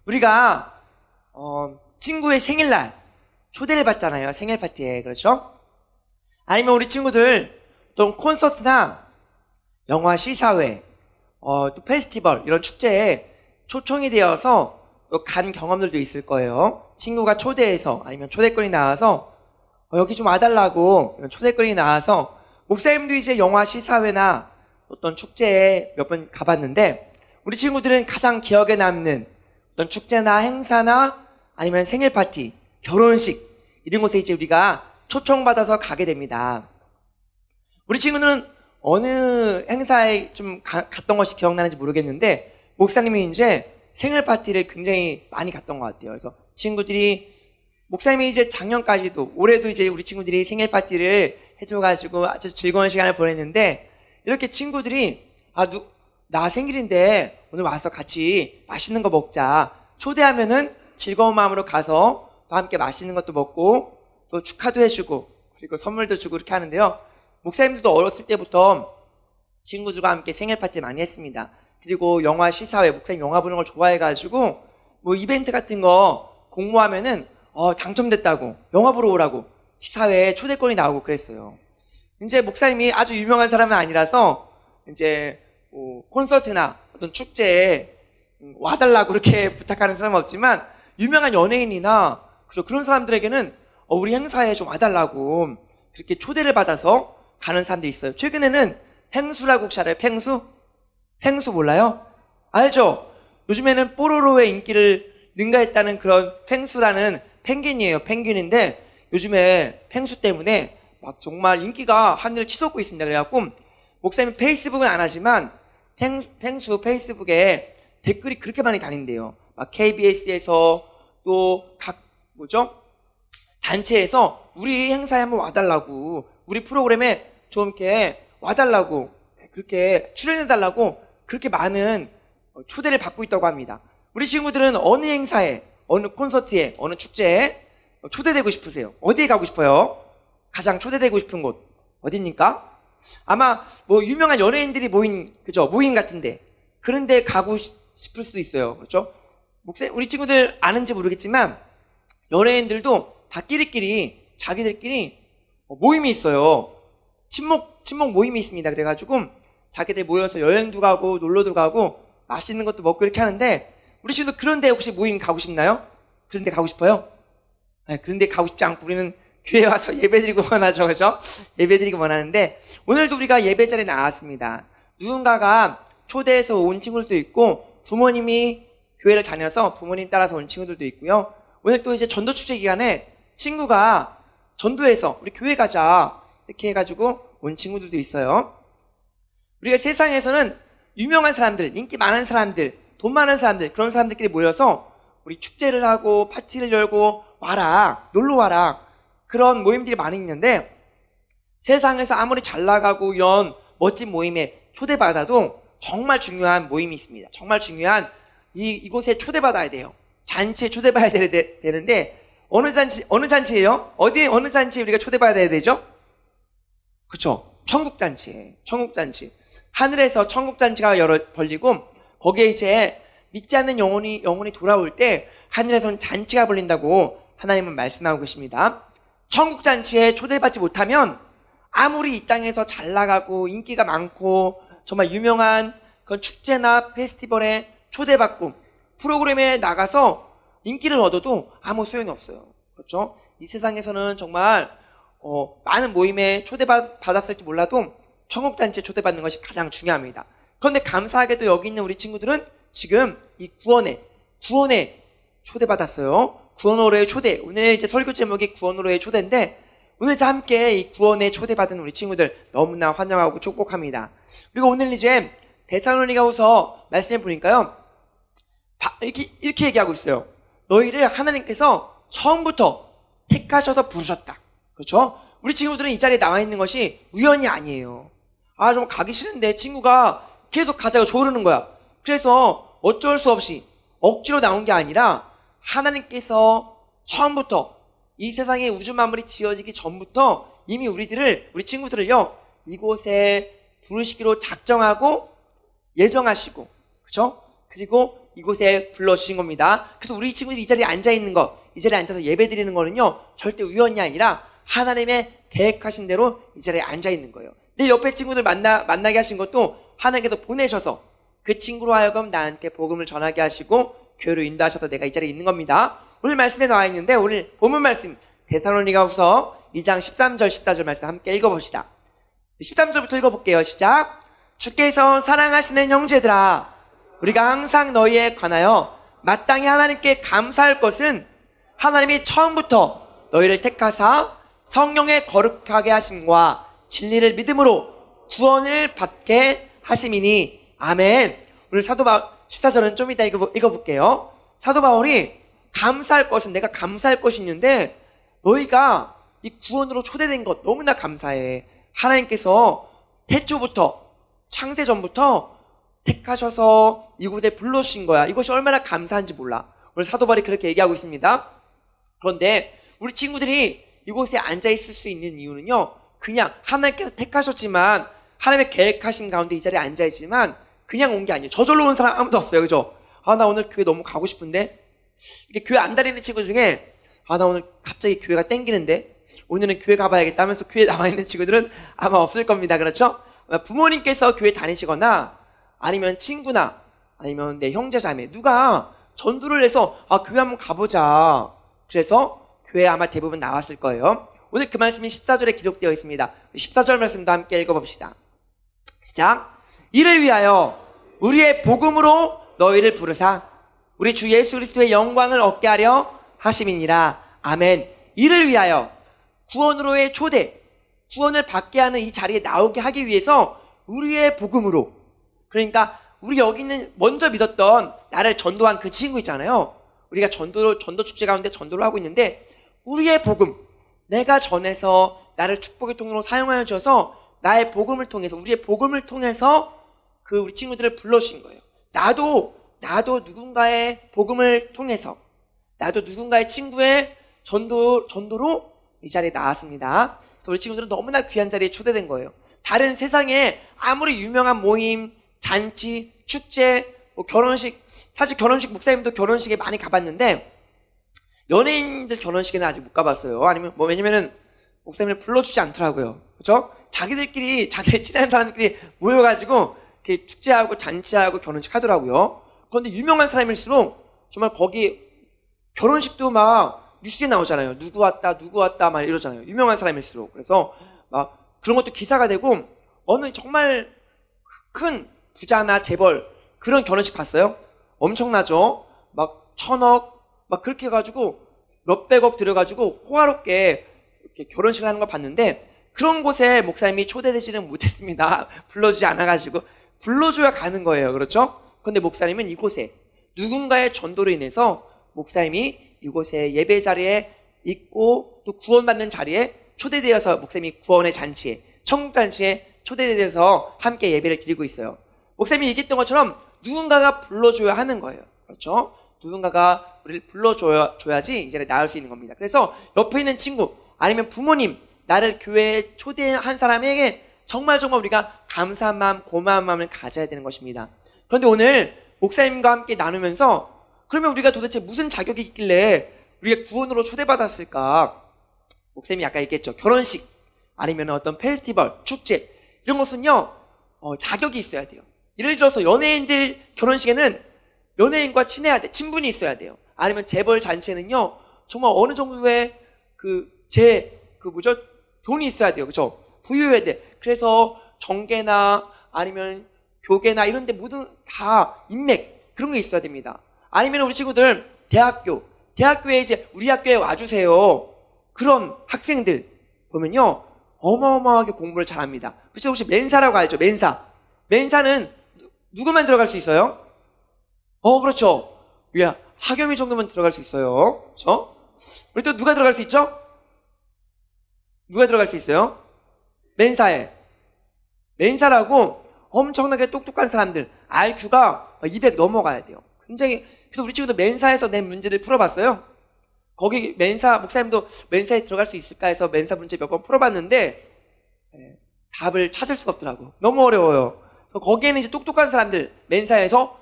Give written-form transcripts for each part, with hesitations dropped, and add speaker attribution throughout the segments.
Speaker 1: 우리가 친구의 생일날 초대를 받잖아요. 생일 파티에. 그렇죠? 아니면 우리 친구들 또 콘서트나 영화 시사회, 또 페스티벌 이런 축제에 초청이 되어서 또 간 경험들도 있을 거예요. 친구가 초대해서 아니면 초대권이 나와서 여기 좀 와달라고 이런 초대권이 나와서 목사님도 이제 영화 시사회나 어떤 축제에 몇 번 가봤는데 우리 친구들은 가장 기억에 남는 어떤 축제나 행사나 아니면 생일 파티, 결혼식 이런 곳에 이제 우리가 초청받아서 가게 됩니다. 우리 친구는 어느 행사에 좀 갔던 것이 기억나는지 모르겠는데 목사님이 이제 생일 파티를 굉장히 많이 갔던 것 같아요. 그래서 친구들이 목사님이 이제 작년까지도 올해도 이제 우리 친구들이 생일 파티를 해줘가지고 아주 즐거운 시간을 보냈는데 이렇게 친구들이 나 생일인데 오늘 와서 같이 맛있는 거 먹자 초대하면은 즐거운 마음으로 가서 또 함께 맛있는 것도 먹고 또 축하도 해주고 그리고 선물도 주고 이렇게 하는데요. 목사님들도 어렸을 때부터 친구들과 함께 생일 파티를 많이 했습니다. 그리고 영화 시사회, 목사님 영화 보는 걸 좋아해가지고 뭐 이벤트 같은 거 공모하면은 당첨됐다고 영화 보러 오라고 시사회에 초대권이 나오고 그랬어요. 이제 목사님이 아주 유명한 사람은 아니라서 이제 콘서트나 어떤 축제에 와달라고 그렇게 부탁하는 사람은 없지만 유명한 연예인이나 그런 사람들에게는 우리 행사에 좀 와달라고 그렇게 초대를 받아서 가는 사람들이 있어요. 최근에는 펭수라고 혹시 알아요? 펭수 몰라요? 알죠? 요즘에는 뽀로로의 인기를 능가했다는 그런 펭수라는 펭귄이에요. 펭귄인데 요즘에 펭수 때문에 막 정말 인기가 하늘을 치솟고 있습니다. 그래갖고 목사님 페이스북은 안 하지만 펭수 페이스북에 댓글이 그렇게 많이 다닌대요. 막 KBS에서 또 각 단체에서 우리 행사에 한번 와달라고 우리 프로그램에 좀 이렇게 와달라고 그렇게 출연해달라고 그렇게 많은 초대를 받고 있다고 합니다. 우리 친구들은 어느 행사에 어느 콘서트에 어느 축제에 초대되고 싶으세요? 어디에 가고 싶어요? 가장 초대되고 싶은 곳 어디입니까? 아마 뭐 유명한 연예인들이 모인 모임 같은데 그런데 가고 싶을 수도 있어요. 그렇죠? 우리 친구들 아는지 모르겠지만 연예인들도 다 자기들끼리 모임이 있어요. 친목 모임이 있습니다. 그래가지고 자기들 모여서 여행도 가고 놀러도 가고 맛있는 것도 먹고 이렇게 하는데 우리 친구들 그런데 혹시 모임 가고 싶나요? 그런데 가고 싶어요? 네, 그런데 가고 싶지 않고 우리는 교회 와서 예배드리고 원하죠. 그죠? 예배드리고 원하는데 오늘도 우리가 예배 자리에 나왔습니다. 누군가가 초대해서 온 친구들도 있고 부모님이 교회를 다녀서 부모님 따라서 온 친구들도 있고요. 오늘 또 이제 전도 축제 기간에 친구가 전도해서 우리 교회 가자 이렇게 해가지고 온 친구들도 있어요. 우리가 세상에서는 유명한 사람들, 인기 많은 사람들, 돈 많은 사람들 그런 사람들끼리 모여서 우리 축제를 하고 파티를 열고 와라, 놀러 와라 그런 모임들이 많이 있는데 세상에서 아무리 잘 나가고 이런 멋진 모임에 초대받아도 정말 중요한 모임이 있습니다. 정말 중요한 이곳에 초대받아야 돼요. 잔치에 초대받아야 되는데 어느 잔치예요? 어느 잔치에 우리가 초대받아야 되죠? 그쵸? 천국잔치. 하늘에서 천국잔치가 벌리고 거기에 이제 믿지 않는 영혼이 돌아올 때 하늘에서는 잔치가 벌린다고 하나님은 말씀하고 계십니다. 천국잔치에 초대받지 못하면 아무리 이 땅에서 잘 나가고 인기가 많고 정말 유명한 그런 축제나 페스티벌에 초대받고 프로그램에 나가서 인기를 얻어도 아무 소용이 없어요. 그렇죠? 이 세상에서는 정말 많은 모임에 초대받았을지 몰라도 천국잔치에 초대받는 것이 가장 중요합니다. 그런데 감사하게도 여기 있는 우리 친구들은 지금 이 구원에 초대받았어요. 구원으로의 초대. 오늘 이제 설교 제목이 구원으로의 초대인데 오늘 함께 이 구원에 초대받은 우리 친구들 너무나 환영하고 축복합니다. 그리고 오늘 이제 데살로니가후서 말씀해 보니까요. 이렇게 얘기하고 있어요. 너희를 하나님께서 처음부터 택하셔서 부르셨다. 그렇죠? 우리 친구들은 이 자리에 나와 있는 것이 우연이 아니에요. 정말 가기 싫은데 친구가 계속 가자고 조르는 거야. 그래서 어쩔 수 없이 억지로 나온 게 아니라 하나님께서 처음부터 이 세상의 우주 만물이 지어지기 전부터 이미 우리 친구들을요 이곳에 부르시기로 작정하고 예정하시고 그렇죠? 그리고 이곳에 불러주신 겁니다. 그래서 우리 친구들이 이 자리에 앉아있는 거, 이 자리에 앉아서 예배 드리는 거는요, 절대 우연이 아니라 하나님의 계획하신 대로 이 자리에 앉아있는 거예요. 내 옆에 친구들 만나게 하신 것도 하나님께서 보내셔서 그 친구로 하여금 나한테 복음을 전하게 하시고 교회로 인도하셔서 내가 이 자리에 있는 겁니다. 오늘 말씀에 나와 있는데 오늘 본문 말씀 데살로니가후서 2장 13절 14절 말씀 함께 읽어봅시다. 13절부터 읽어볼게요. 시작. 주께서 사랑하시는 형제들아, 우리가 항상 너희에 관하여 마땅히 하나님께 감사할 것은 하나님이 처음부터 너희를 택하사 성령의 거룩하게 하심과 진리를 믿음으로 구원을 받게 하심이니. 아멘. 오늘 사도 바울 14절은 좀 이따 읽어볼게요. 사도 바울이 감사할 것은, 내가 감사할 것이 있는데 너희가 이 구원으로 초대된 것 너무나 감사해. 하나님께서 태초부터, 창세전부터 택하셔서 이곳에 불러주신 거야. 이것이 얼마나 감사한지 몰라. 오늘 사도 바울이 그렇게 얘기하고 있습니다. 그런데 우리 친구들이 이곳에 앉아있을 수 있는 이유는요, 그냥 하나님께서 택하셨지만, 하나님의 계획하신 가운데 이 자리에 앉아있지만 그냥 온 게 아니에요. 저절로 온 사람 아무도 없어요. 그죠? 아, 나 오늘 교회 너무 가고 싶은데, 이게 교회 안 다니는 친구 중에 아, 나 오늘 갑자기 교회가 땡기는데 오늘은 교회 가봐야겠다 하면서 교회 나와 있는 친구들은 아마 없을 겁니다. 그렇죠? 부모님께서 교회 다니시거나 아니면 친구나 아니면 내 형제 자매 누가 전도를 해서 아, 교회 한번 가보자, 그래서 교회 아마 대부분 나왔을 거예요. 오늘 그 말씀이 14절에 기록되어 있습니다. 14절 말씀도 함께 읽어봅시다. 시작. 이를 위하여 우리의 복음으로 너희를 부르사 우리 주 예수 그리스도의 영광을 얻게 하려 하심이니라. 아멘. 이를 위하여, 구원으로의 초대, 구원을 받게 하는 이 자리에 나오게 하기 위해서 우리의 복음으로, 그러니까 우리 여기 있는 먼저 믿었던 나를 전도한 그 친구 있잖아요. 우리가 전도 축제 가운데 전도를 하고 있는데 우리의 복음, 내가 전해서 나를 축복의 통로로 사용하여 주셔서 나의 복음을 통해서, 우리의 복음을 통해서 그 우리 친구들을 불러주신 거예요. 나도 누군가의 복음을 통해서, 나도 누군가의 친구의 전도로 이 자리에 나왔습니다. 그래서 우리 친구들은 너무나 귀한 자리에 초대된 거예요. 다른 세상에 아무리 유명한 모임, 잔치, 축제, 결혼식, 사실 결혼식, 목사님도 결혼식에 많이 가봤는데 연예인들 결혼식에는 아직 못 가봤어요. 아니면 왜냐면은 목사님을 불러주지 않더라고요. 그렇죠? 자기들 친한 사람들끼리 모여가지고 이렇게 축제하고 잔치하고 결혼식 하더라고요. 그런데 유명한 사람일수록 정말 거기 결혼식도 막 뉴스에 나오잖아요. 누구 왔다 막 이러잖아요. 유명한 사람일수록. 그래서 막 그런 것도 기사가 되고, 어느 정말 큰 부자나 재벌 그런 결혼식 봤어요? 엄청나죠? 막 1,000억 막 그렇게 해가지고 몇백억 들여가지고 호화롭게 이렇게 결혼식을 하는 걸 봤는데, 그런 곳에 목사님이 초대되지는 못했습니다. 불러주지 않아가지고. 불러줘야 가는 거예요. 그렇죠? 그런데 목사님은 이곳에 누군가의 전도로 인해서 목사님이 이곳에 예배 자리에 있고 또 구원받는 자리에 초대되어서 목사님이 구원의 잔치에, 청국잔치에 초대되어서 함께 예배를 드리고 있어요. 목사님이 얘기했던 것처럼 누군가가 불러줘야 하는 거예요. 그렇죠? 누군가가 우리를 불러줘야지 이 자리에 나올 수 있는 겁니다. 그래서 옆에 있는 친구 아니면 부모님, 나를 교회에 초대한 사람에게 정말 우리가 감사한 마음, 고마운 마음을 가져야 되는 것입니다. 그런데 오늘 목사님과 함께 나누면서 그러면 우리가 도대체 무슨 자격이 있길래 우리가 구원으로 초대받았을까? 목사님이 아까 얘기했죠. 결혼식 아니면 어떤 페스티벌, 축제 이런 것은요 자격이 있어야 돼요. 예를 들어서 연예인들 결혼식에는 연예인과 친해야 돼. 친분이 있어야 돼요. 아니면 재벌 잔치에는요 정말 어느 정도의 돈이 있어야 돼요. 그렇죠? 부유해야 돼. 그래서 정계나 아니면 교계나 이런 데 모든 다 인맥 그런 게 있어야 됩니다. 아니면 우리 친구들 대학교에 이제 우리 학교에 와주세요. 그런 학생들 보면요 어마어마하게 공부를 잘합니다. 그렇죠? 혹시 멘사라고 알죠? 멘사는 누구만 들어갈 수 있어요? 그렇죠. 학염이 정도면 들어갈 수 있어요. 그렇죠? 우리 또 누가 들어갈 수 있죠? 누가 들어갈 수 있어요? 멘사라고 엄청나게 똑똑한 사람들, IQ가 200 넘어가야 돼요. 굉장히. 그래서 우리 친구도 멘사에서 낸 문제를 풀어봤어요. 거기 목사님도 멘사에 들어갈 수 있을까 해서 멘사 문제 몇 번 풀어봤는데 답을 찾을 수가 없더라고. 너무 어려워요. 거기에는 이제 똑똑한 사람들 멘사에서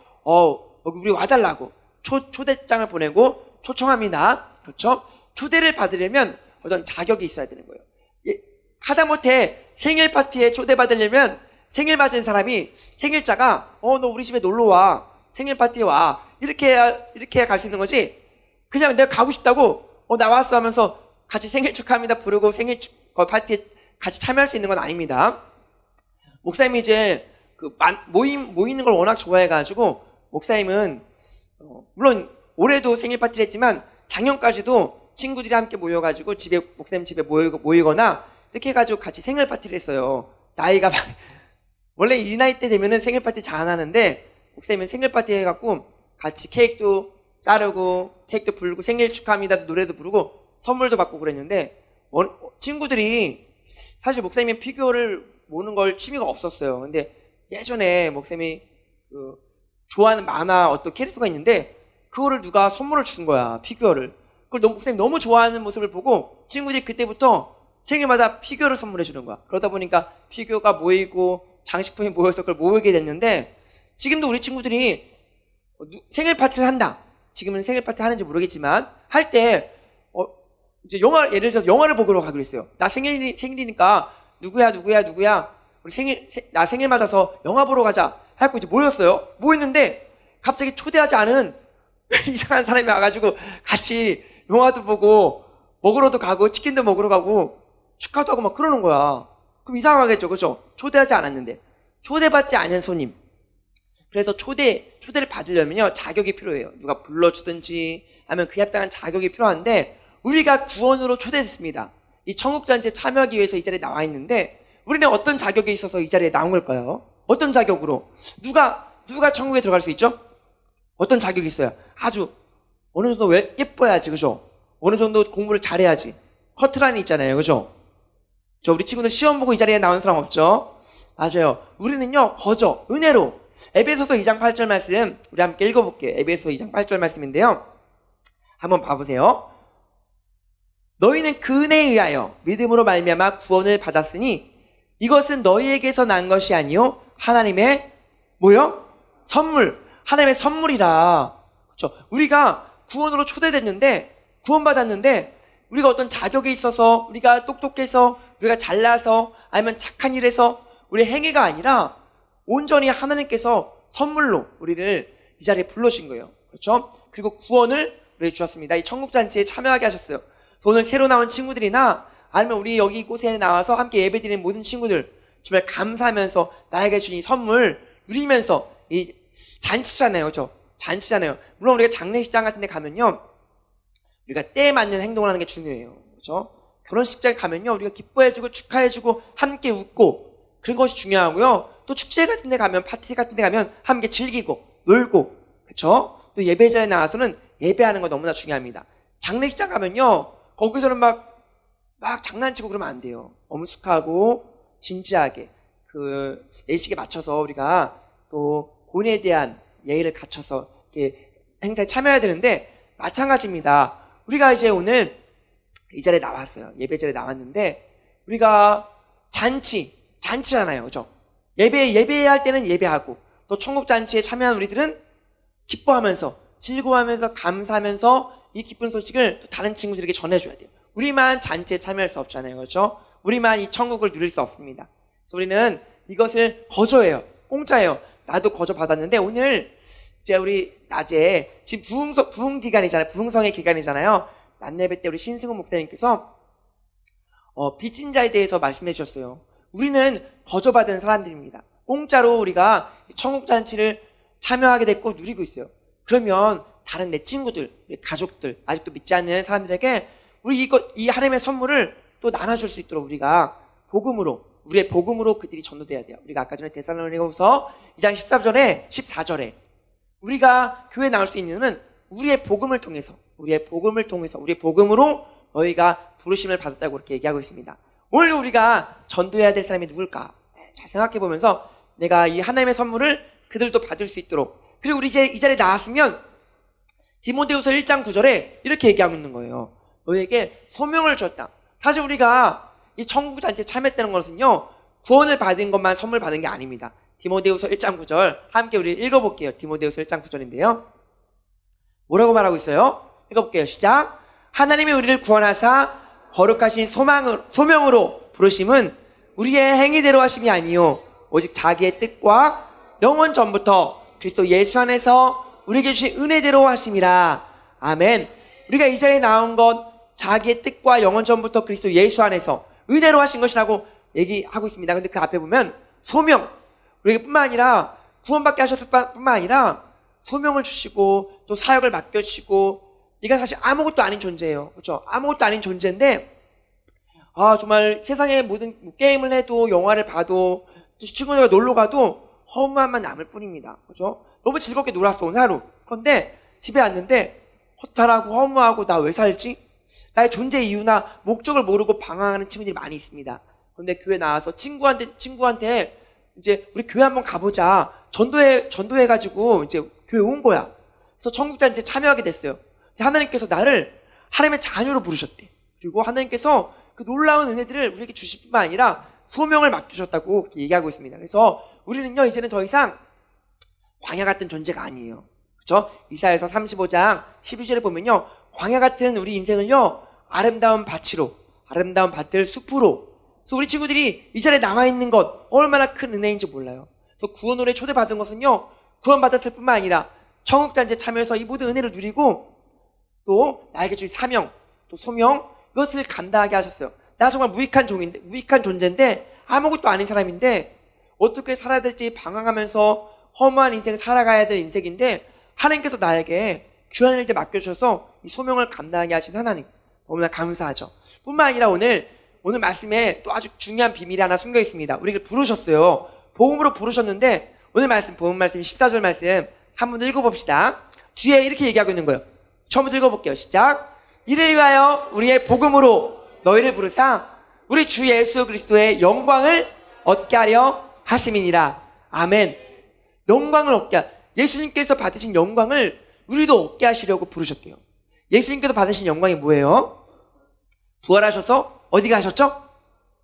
Speaker 1: 여기 우리 와달라고 초대장을 보내고 초청합니다. 그렇죠? 초대를 받으려면 어떤 자격이 있어야 되는 거예요. 하다못해 생일 파티에 초대받으려면 생일 맞은 사람이 생일자가 너 우리 집에 놀러와, 생일 파티에 와, 이렇게 해야 갈 수 있는 거지. 그냥 내가 가고 싶다고 나왔어 하면서 같이 생일 축하합니다 부르고 생일 파티에 같이 참여할 수 있는 건 아닙니다. 목사님이 이제 모이는 걸 워낙 좋아해가지고, 목사님은 물론 올해도 생일 파티를 했지만 작년까지도 친구들이 함께 모여가지고 목사님 집에 모이거나 이렇게 해가지고 같이 생일 파티를 했어요. 나이가 원래 이 나이 때 되면은 생일 파티 잘 안 하는데, 목사님은 생일 파티 해갖고 같이 케이크도 자르고 케이크도 불고 생일 축하합니다 노래도 부르고 선물도 받고 그랬는데, 친구들이 사실 목사님이 피규어를 모으는 걸 취미가 없었어요. 근데 예전에 목사님이 좋아하는 만화 어떤 캐릭터가 있는데 그거를 누가 선물을 준 거야, 피규어를. 그걸 목사님이 너무 좋아하는 모습을 보고 친구들이 그때부터 생일마다 피규어를 선물해 주는 거야. 그러다 보니까 피규어가 모이고 장식품이 모여서 그걸 모으게 됐는데, 지금도 우리 친구들이 생일 파티를 한다. 지금은 생일 파티 하는지 모르겠지만 할 때 이제 예를 들어서 영화를 보러 가기로 했어요. 나 생일이니까 누구야 우리 나 생일 맞아서 영화 보러 가자 해갖고 이제 모였어요. 모였는데 갑자기 초대하지 않은 이상한 사람이 와가지고 같이 영화도 보고 먹으러도 가고 치킨도 먹으러 가고 축하도 하고 막 그러는 거야. 그럼 이상하겠죠, 그죠? 초대하지 않았는데. 초대받지 않은 손님. 그래서 초대를 받으려면요 자격이 필요해요. 누가 불러주든지 하면 그에 합당한 자격이 필요한데, 우리가 구원으로 초대됐습니다. 이 청국잔치에 참여하기 위해서 이 자리에 나와 있는데, 우리는 어떤 자격이 있어서 이 자리에 나온 걸까요? 어떤 자격으로? 누가 천국에 들어갈 수 있죠? 어떤 자격이 있어요? 아주 어느 정도 예뻐야지, 그죠? 어느 정도 공부를 잘해야지. 커트라인이 있잖아요, 그죠? 우리 친구들 시험 보고 이 자리에 나온 사람 없죠? 맞아요. 우리는요 은혜로. 에베소서 2장 8절 말씀 우리 함께 읽어볼게요. 에베소서 2장 8절 말씀인데요, 한번 봐보세요. 너희는 그 은혜에 의하여 믿음으로 말미암아 구원을 받았으니 이것은 너희에게서 난 것이 아니요 하나님의 선물. 하나님의 선물이라. 그렇죠? 우리가 구원으로 초대됐는데, 구원받았는데, 우리가 어떤 자격이 있어서, 우리가 똑똑해서, 우리가 잘나서, 아니면 착한 일에서 우리의 행위가 아니라 온전히 하나님께서 선물로 우리를 이 자리에 불러신 거예요. 그렇죠? 그리고 구원을 우리에게 주셨습니다. 이 천국잔치에 참여하게 하셨어요. 오늘 새로 나온 친구들이나 아니면 우리 여기 이곳에 나와서 함께 예배드리는 모든 친구들, 정말 감사하면서 나에게 준 이 선물 누리면서, 이 잔치잖아요, 그렇죠? 잔치잖아요. 물론 우리가 장례식장 같은 데 가면요 우리가 때에 맞는 행동을 하는 게 중요해요, 그렇죠? 결혼식장에 가면요 우리가 기뻐해주고 축하해주고 함께 웃고 그런 것이 중요하고요. 또 축제 같은 데 가면, 파티 같은 데 가면 함께 즐기고 놀고, 그렇죠? 또 예배자에 나와서는 예배하는 거 너무나 중요합니다. 장례식장 가면요 거기서는 막 장난치고 그러면 안 돼요. 엄숙하고 진지하게 그 예식에 맞춰서 우리가 또 본에 대한 예의를 갖춰서 이렇게 행사에 참여해야 되는데, 마찬가지입니다. 우리가 이제 오늘 이 자리에 나왔어요. 예배 자리에 나왔는데, 우리가 잔치잖아요, 그죠? 예배할 때는 예배하고, 또 천국 잔치에 참여한 우리들은 기뻐하면서 즐거워하면서 감사하면서 이 기쁜 소식을 또 다른 친구들에게 전해줘야 돼요. 우리만 잔치에 참여할 수 없잖아요, 그렇죠? 우리만 이 천국을 누릴 수 없습니다. 그래서 우리는 이것을 거저해요. 공짜예요. 나도 거저 받았는데, 오늘 이제 우리 낮에 지금 부흥성의 기간이잖아요. 낮예배 때 우리 신승훈 목사님께서 빚진 자에 대해서 말씀해 주셨어요. 우리는 거저 받은 사람들입니다. 공짜로 우리가 천국 잔치를 참여하게 됐고 누리고 있어요. 그러면 다른 내 친구들, 내 가족들, 아직도 믿지 않는 사람들에게 우리 이 하나님의 선물을 또 나눠줄 수 있도록 우리가 우리의 복음으로 그들이 전도돼야 돼요. 우리가 아까 전에 데살로니가후서 2장 14절에 우리가 교회에 나올 수 있는 이유는 우리의 복음을 통해서 우리의 복음으로 너희가 부르심을 받았다고 이렇게 얘기하고 있습니다. 오늘 우리가 전도해야 될 사람이 누굴까? 잘 생각해 보면서 내가 이 하나님의 선물을 그들도 받을 수 있도록, 그리고 우리 이제 이 자리에 나왔으면 디모데후서 1장 9절에 이렇게 얘기하고 있는 거예요. 너희에게 소명을 주었다. 사실 우리가 이 천국 잔치에 참여했다는 것은요 구원을 받은 것만 선물 받은 게 아닙니다. 디모데후서 1장 9절 함께 우리 읽어볼게요. 디모데후서 1장 9절인데요. 뭐라고 말하고 있어요? 읽어볼게요. 시작. 하나님이 우리를 구원하사 거룩하신 소명으로 부르심은 우리의 행위대로 하심이 아니요 오직 자기의 뜻과 영원 전부터 그리스도 예수 안에서 우리에게 주신 은혜대로 하심이라. 아멘. 우리가 이 자리에 나온 것 자기의 뜻과 영원 전부터 그리스도 예수 안에서 은혜로 하신 것이라고 얘기하고 있습니다. 근데 그 앞에 보면 소명, 우리에게 뿐만 아니라 구원받게 하셨을 뿐만 아니라 소명을 주시고 또 사역을 맡겨주시고, 네가 사실 아무것도 아닌 존재예요. 그렇죠? 아무것도 아닌 존재인데 정말 세상에 모든 게임을 해도 영화를 봐도 친구들과 놀러 가도 허무함만 남을 뿐입니다. 그렇죠? 너무 즐겁게 놀았어 오늘 하루. 그런데 집에 왔는데 허탈하고 허무하고 나 왜 살지? 나의 존재 이유나 목적을 모르고 방황하는 친구들이 많이 있습니다. 그런데 교회 나와서 친구한테 이제 우리 교회 한번 가보자. 전도해가지고 이제 교회 온 거야. 그래서 청국잔치에 참여하게 됐어요. 하나님께서 나를 하나님의 자녀로 부르셨대. 그리고 하나님께서 그 놀라운 은혜들을 우리에게 주실 뿐만 아니라 소명을 맡기셨다고 얘기하고 있습니다. 그래서 우리는요 이제는 더 이상 광야 같은 존재가 아니에요. 그렇죠? 이사야서 35장 12절에 보면요, 광야 같은 우리 인생을요 아름다운 밭으로, 아름다운 밭을 숲으로. 그래서 우리 친구들이 이 자리에 남아 있는 것 얼마나 큰 은혜인지 몰라요. 그래서 구원으로 초대받은 것은요 구원받았을 뿐만 아니라 청국잔치에 참여해서 이 모든 은혜를 누리고 또 나에게 주신 사명, 또 소명, 이것을 감당하게 하셨어요. 나 정말 무익한 존재인데 아무것도 아닌 사람인데 어떻게 살아야 될지 방황하면서 허무한 인생 살아가야 될 인생인데 하나님께서 나에게 귀한 일들 맡겨주셔서 이 소명을 감당하게 하신 하나님, 너무나 감사하죠. 뿐만 아니라 오늘 말씀에 또 아주 중요한 비밀이 하나 숨겨 있습니다. 우리를 부르셨어요. 복음으로 부르셨는데 오늘 말씀, 복음 말씀 14절 말씀 한번 읽어봅시다. 뒤에 이렇게 얘기하고 있는 거예요. 처음부터 읽어볼게요. 시작. 이를 위하여 우리의 복음으로 너희를 부르사 우리 주 예수 그리스도의 영광을 얻게 하려 하심이니라. 아멘. 영광을 얻게, 예수님께서 받으신 영광을 우리도 얻게 하시려고 부르셨대요. 예수님께서 받으신 영광이 뭐예요? 부활하셔서 어디 가셨죠?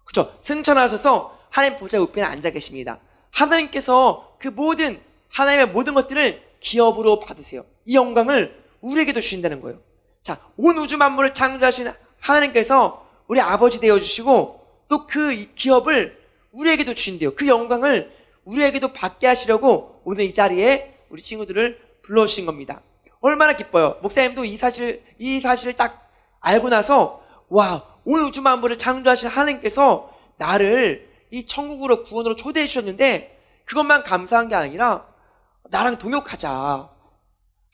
Speaker 1: 그렇죠? 승천하셔서 하나님 보좌 우편에 앉아 계십니다. 하나님께서 그 모든 하나님의 모든 것들을 기업으로 받으세요. 이 영광을 우리에게도 주신다는 거예요. 자, 온 우주 만물을 창조하신 하나님께서 우리 아버지 되어주시고 또 그 기업을 우리에게도 주신대요. 그 영광을 우리에게도 받게 하시려고 오늘 이 자리에 우리 친구들을 불러주신 겁니다. 얼마나 기뻐요. 목사님도 이 사실을 딱 알고 나서 와, 온 우주 만물을 창조하신 하나님께서 나를 이 천국으로 구원으로 초대해 주셨는데 그것만 감사한 게 아니라 나랑 동역하자.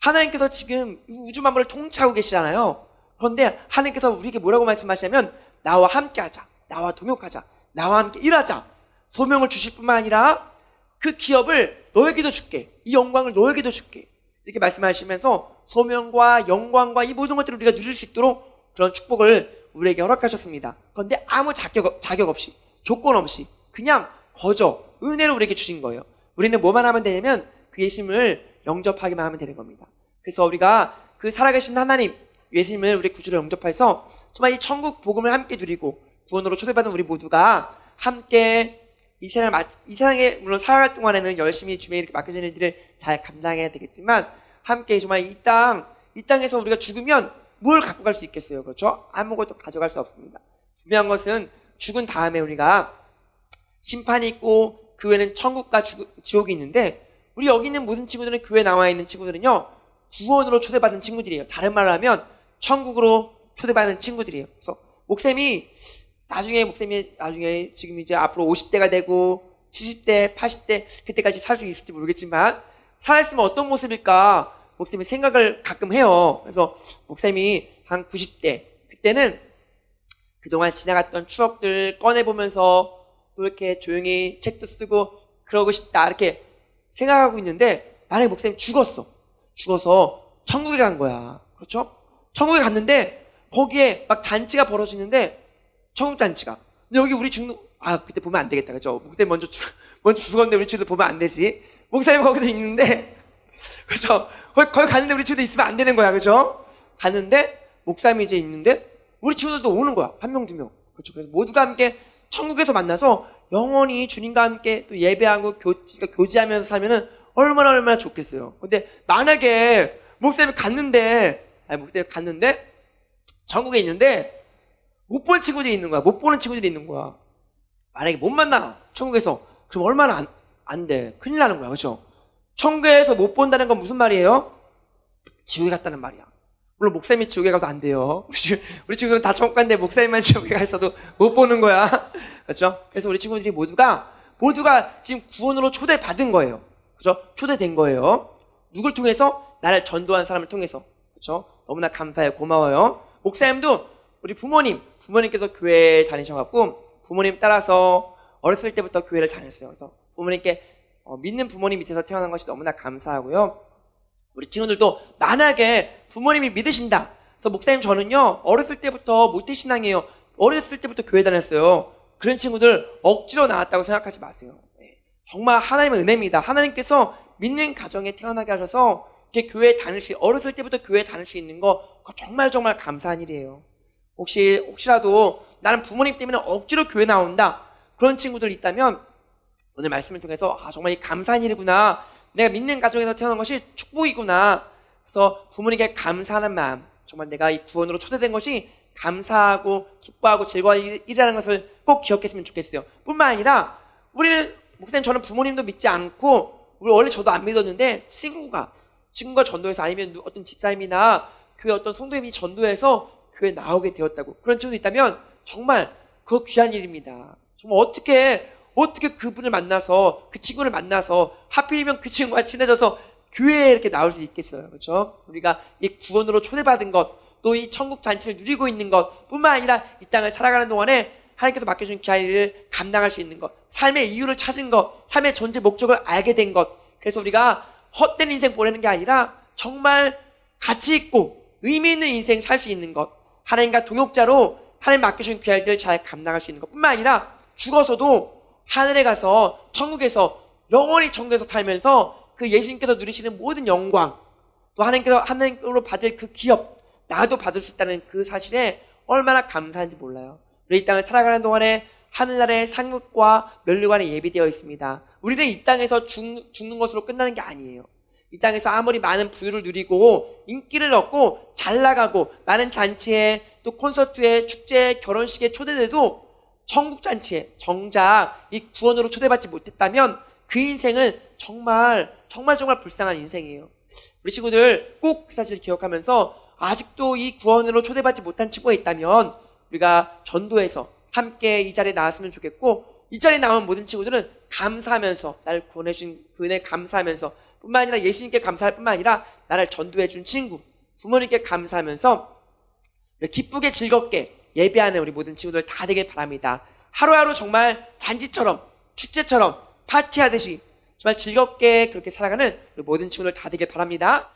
Speaker 1: 하나님께서 지금 우주 만물을 통치하고 계시잖아요. 그런데 하나님께서 우리에게 뭐라고 말씀하시냐면 나와 함께 하자. 나와 동역하자. 나와 함께 일하자. 소명을 주실 뿐만 아니라 그 기업을 너에게도 줄게. 이 영광을 너에게도 줄게. 이렇게 말씀하시면서 소명과 영광과 이 모든 것들을 우리가 누릴 수 있도록 그런 축복을 우리에게 허락하셨습니다. 그런데 아무 자격 없이, 조건 없이 그냥 거저 은혜로 우리에게 주신 거예요. 우리는 뭐만 하면 되냐면 그 예수님을 영접하기만 하면 되는 겁니다. 그래서 우리가 그 살아계신 하나님, 예수님을 우리 구주로 영접해서 정말 이 천국 복음을 함께 누리고 구원으로 초대받은 우리 모두가 함께 이 세상에 물론 살아갈 동안에는 열심히 주님에 이렇게 맡겨진 일들을 잘 감당해야 되겠지만 함께 정말 이 땅에서 우리가 죽으면 뭘 갖고 갈 수 있겠어요? 그렇죠? 아무것도 가져갈 수 없습니다. 중요한 것은 죽은 다음에 우리가 심판이 있고 그 외에는 천국과 지옥이 있는데 우리 여기 있는 모든 친구들은, 교회에 나와 있는 친구들은요 구원으로 초대받은 친구들이에요. 다른 말로 하면 천국으로 초대받은 친구들이에요. 그래서 목사님이 나중에 지금 이제 앞으로 50대가 되고 70대, 80대 그때까지 살 수 있을지 모르겠지만 살았으면 어떤 모습일까 목사님이 생각을 가끔 해요. 그래서 목사님이 한 90대 그때는 그동안 지나갔던 추억들 꺼내보면서 또 이렇게 조용히 책도 쓰고 그러고 싶다 이렇게 생각하고 있는데 만약에 목사님이 죽어서 천국에 간 거야. 그렇죠? 천국에 갔는데 거기에 막 잔치가 벌어지는데 천국 잔치가. 근데 여기 우리 그때 보면 안 되겠다. 그죠? 목사님 먼저 죽었는데 우리 친구들 보면 안 되지. 목사님 거기도 있는데, 그죠? 거기 갔는데 우리 친구들 있으면 안 되는 거야. 그죠? 갔는데, 목사님이 이제 있는데, 우리 친구들도 오는 거야. 한 명, 두 명. 그렇죠? 그래서 모두가 함께 천국에서 만나서 영원히 주님과 함께 또 예배하고 교제하면서 살면은 얼마나 좋겠어요. 근데 만약에 목사님이 갔는데 전국에 있는데 못 본 친구들이 있는 거야. 못 보는 친구들이 있는 거야. 만약에 못 만나 천국에서 그럼 얼마나 안 돼. 큰일 나는 거야. 그렇죠? 천국에서 못 본다는 건 무슨 말이에요? 지옥에 갔다는 말이야. 물론 목사님이 지옥에 가도 안 돼요. 우리 친구들은 다 천국 갔는데 목사님만 지옥에 가 있어도 못 보는 거야. 그렇죠? 그래서 우리 친구들이 모두가 지금 구원으로 초대받은 거예요. 그렇죠? 초대된 거예요. 누굴 통해서? 나를 전도한 사람을 통해서. 그렇죠? 너무나 감사해요. 고마워요. 목사님도 우리 부모님께서 교회에 다니셔갖고 부모님 따라서 어렸을 때부터 교회를 다녔어요. 그래서 부모님께 믿는 부모님 밑에서 태어난 것이 너무나 감사하고요. 우리 친구들도 만약에 부모님이 믿으신다. 그래서 목사님 저는요 어렸을 때부터 모태신앙이에요. 어렸을 때부터 교회 다녔어요. 그런 친구들 억지로 나왔다고 생각하지 마세요. 정말 하나님의 은혜입니다. 하나님께서 믿는 가정에 태어나게 하셔서 이렇게 교회에 어렸을 때부터 교회에 다닐 수 있는 거 정말 감사한 일이에요. 혹시라도 나는 부모님 때문에 억지로 교회 나온다. 그런 친구들 있다면 오늘 말씀을 통해서 정말 이 감사한 일이구나. 내가 믿는 가정에서 태어난 것이 축복이구나. 그래서 부모님께 감사하는 마음, 정말 내가 이 구원으로 초대된 것이 감사하고 기뻐하고 즐거운 일이라는 것을 꼭 기억했으면 좋겠어요. 뿐만 아니라 목사님 저는 부모님도 믿지 않고 원래 저도 안 믿었는데 친구가 전도해서 아니면 어떤 집사님이나 교회 어떤 성도님이 전도해서 교회에 나오게 되었다고. 그런 친구도 있다면 정말 그거 귀한 일입니다. 정말 어떻게 그분을 만나서 그 친구를 만나서 하필이면 그 친구가 친해져서 교회에 이렇게 나올 수 있겠어요. 그렇죠? 우리가 이 구원으로 초대받은 것, 또 이 천국 잔치를 누리고 있는 것 뿐만 아니라 이 땅을 살아가는 동안에 하나님께서 맡겨준 귀한 일을 감당할 수 있는 것, 삶의 이유를 찾은 것, 삶의 존재 목적을 알게 된 것. 그래서 우리가 헛된 인생 보내는 게 아니라 정말 가치 있고 의미 있는 인생 살 수 있는 것, 하나님과 동역자로 하나님 맡겨준 귀한 일을 잘 감당할 수 있는 것 뿐만 아니라 죽어서도 하늘에 가서 영원히 천국에서 살면서 그 예수님께서 누리시는 모든 영광, 또 하나님으로 받을 그 기업, 나도 받을 수 있다는 그 사실에 얼마나 감사한지 몰라요. 우리 이 땅을 살아가는 동안에 하늘나라의 상급과 면류관에 예비되어 있습니다. 우리는 이 땅에서 죽는 것으로 끝나는 게 아니에요. 이 땅에서 아무리 많은 부유를 누리고 인기를 얻고 잘 나가고 많은 잔치에 또 콘서트에 축제에 결혼식에 초대돼도 천국 잔치에 정작 이 구원으로 초대받지 못했다면 그 인생은 정말 불쌍한 인생이에요. 우리 친구들 꼭 그 사실을 기억하면서 아직도 이 구원으로 초대받지 못한 친구가 있다면 우리가 전도해서 함께 이 자리에 나왔으면 좋겠고, 이 자리에 나온 모든 친구들은 감사하면서 나를 구원해준 그 은혜 감사하면서 뿐만 아니라 예수님께 감사할 뿐만 아니라 나를 전도해준 친구, 부모님께 감사하면서 기쁘게 즐겁게 예배하는 우리 모든 친구들 다 되길 바랍니다. 하루하루 정말 잔치처럼 축제처럼 파티하듯이 정말 즐겁게 그렇게 살아가는 우리 모든 친구들 다 되길 바랍니다.